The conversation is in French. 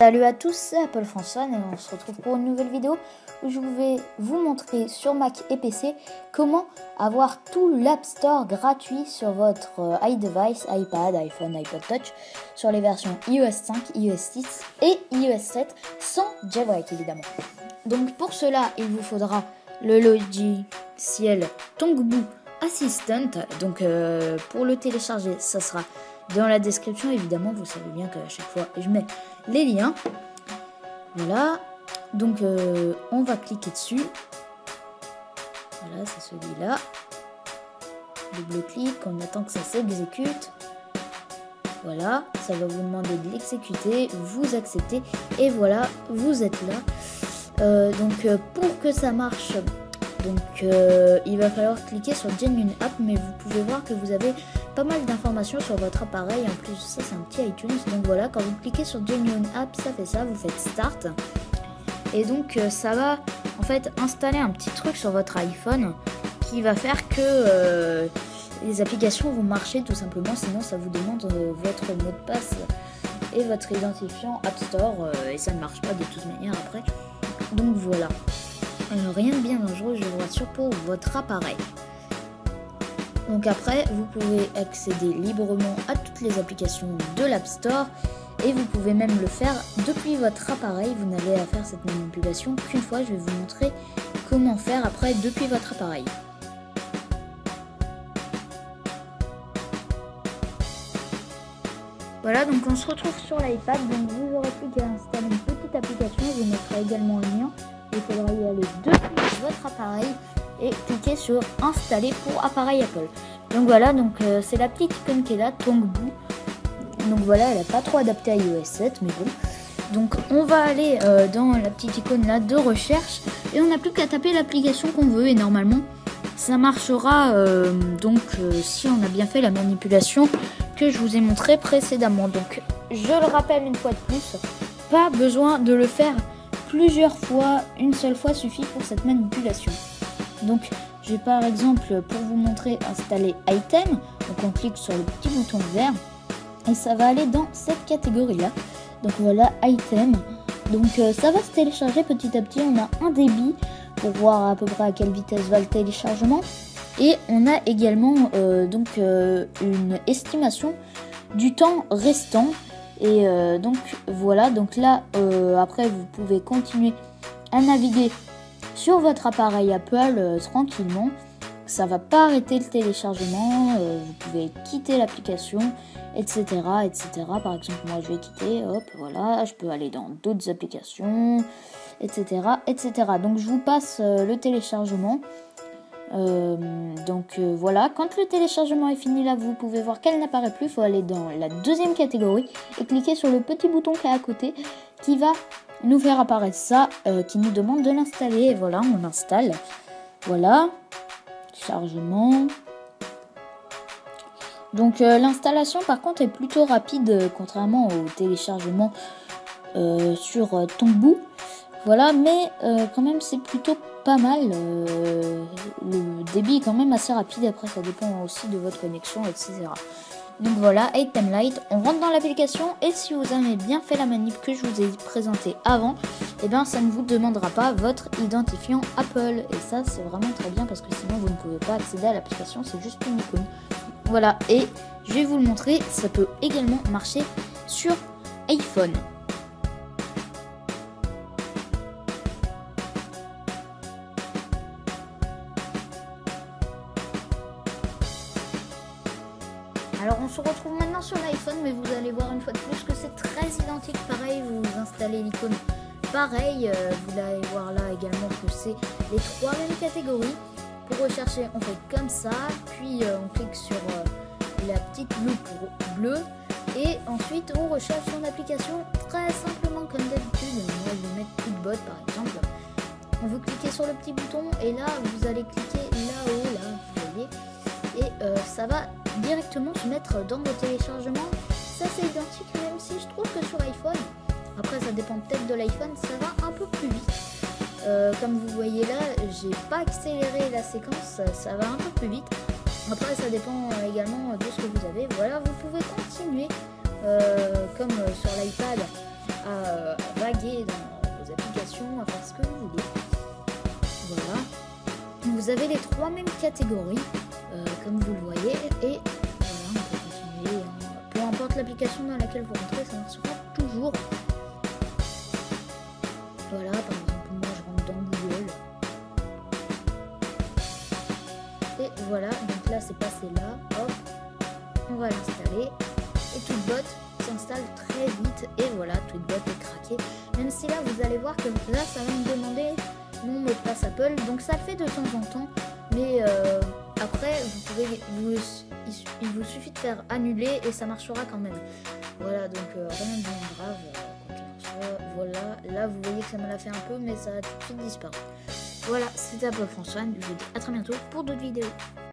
Salut à tous, c'est Apple François et on se retrouve pour une nouvelle vidéo où je vais vous montrer sur Mac et PC comment avoir tout l'App Store gratuit sur votre iDevice, iPad, iPhone, iPod Touch sur les versions iOS 5, iOS 6 et iOS 7 sans jailbreak évidemment. Donc pour cela, il vous faudra le logiciel Tongboo Assistant. Donc pour le télécharger, ça sera dans la description. Évidemment, vous savez bien qu'à chaque fois, je mets les liens. Voilà. Donc on va cliquer dessus. Voilà, c'est celui-là. Double-clic, on attend que ça s'exécute. Voilà, ça va vous demander de l'exécuter, vous acceptez et voilà, vous êtes là. Donc pour que ça marche, il va falloir cliquer sur Genuine App, mais vous pouvez voir que vous avez pas mal d'informations sur votre appareil. En plus, ça c'est un petit iTunes. Donc voilà, quand vous cliquez sur Genuine App, ça fait ça, vous faites Start. Et donc ça va en fait installer un petit truc sur votre iPhone qui va faire que les applications vont marcher tout simplement. Sinon, ça vous demande votre mot de passe et votre identifiant App Store et ça ne marche pas de toute manière après. Donc voilà. Alors rien de bien dangereux, je vous rassure, pour votre appareil. Donc après, vous pouvez accéder librement à toutes les applications de l'App Store et vous pouvez même le faire depuis votre appareil. Vous n'avez à faire cette manipulation qu'une fois. Je vais vous montrer comment faire après depuis votre appareil. Voilà, donc on se retrouve sur l'iPad. Donc vous aurez plus qu'à installer une petite application. Je vous mettrai également le lien. Il faudra y aller depuis votre appareil et cliquer sur installer pour appareil Apple. Donc voilà, donc c'est la petite icône qui est là, Tongboo. Donc voilà, elle n'est pas trop adaptée à iOS 7, mais bon. Donc on va aller dans la petite icône là de recherche et on n'a plus qu'à taper l'application qu'on veut et normalement ça marchera si on a bien fait la manipulation que je vous ai montré précédemment. Donc je le rappelle une fois de plus, pas besoin de le faire plusieurs fois, une seule fois suffit pour cette manipulation. Donc je vais par exemple pour vous montrer installer Item. Donc on clique sur le petit bouton vert et ça va aller dans cette catégorie là. Donc voilà, Item. Donc ça va se télécharger petit à petit. On a un débit pour voir à peu près à quelle vitesse va le téléchargement et on a également une estimation du temps restant. Et donc voilà, donc là après vous pouvez continuer à naviguer sur votre appareil Apple tranquillement. Ça va pas arrêter le téléchargement, vous pouvez quitter l'application, etc., etc. Par exemple, moi je vais quitter, hop, voilà, je peux aller dans d'autres applications, etc., etc. Donc je vous passe le téléchargement. Voilà, quand le téléchargement est fini là, vous pouvez voir qu'elle n'apparaît plus. Il faut aller dans la deuxième catégorie et cliquer sur le petit bouton qui est à côté qui va nous faire apparaître ça, qui nous demande de l'installer. Et voilà, on l'installe. Voilà, chargement. Donc l'installation par contre est plutôt rapide contrairement au téléchargement sur Tongboo. Voilà, mais quand même c'est plutôt pas mal. Le débit est quand même assez rapide. Après ça dépend aussi de votre connexion, etc. Donc voilà, Item Lite, on rentre dans l'application et si vous avez bien fait la manip que je vous ai présenté avant, et bien ça ne vous demandera pas votre identifiant Apple. Et ça c'est vraiment très bien parce que sinon vous ne pouvez pas accéder à l'application, c'est juste une icône. Voilà, et je vais vous le montrer, ça peut également marcher sur iPhone. Alors on se retrouve maintenant sur l'iPhone, mais vous allez voir une fois de plus que c'est très identique. Pareil, vous installez l'icône pareil, vous allez voir là également que c'est les trois mêmes catégories. Pour rechercher, on fait comme ça, puis on clique sur la petite loupe bleue et ensuite on recherche son application très simplement comme d'habitude. Moi je vais mettre Tweetbot par exemple. Vous cliquez sur le petit bouton et là vous allez cliquer là-haut, là vous voyez, et ça va directement se mettre dans vos téléchargements. Ça c'est identique, même si je trouve que sur iPhone, après ça dépend peut-être de l'iPhone, ça va un peu plus vite. Comme vous voyez là, j'ai pas accéléré la séquence, ça va un peu plus vite. Après ça dépend également de ce que vous avez. Voilà, vous pouvez continuer comme sur l'iPad à vaguer dans vos applications, à faire ce que vous voulez. Voilà. Vous avez les 3 mêmes catégories, comme vous le voyez, et voilà, on peut continuer. Peu importe l'application dans laquelle vous rentrez, ça marchera toujours. Voilà, par exemple, moi je rentre dans Google. Et voilà, donc là c'est passé là, hop, on va l'installer. Et Tweetbot s'installe très vite, et voilà, Tweetbot est craqué. Même si là vous allez voir que là ça va me demander mon mot de passe Apple, donc ça le fait de temps en temps, mais après il vous suffit de faire annuler et ça marchera quand même. Voilà, donc rien de bien grave. Voilà, là vous voyez que ça me l'a fait un peu, mais ça a tout de suite disparu. Voilà, c'était Apple François, je vous dis à très bientôt pour d'autres vidéos.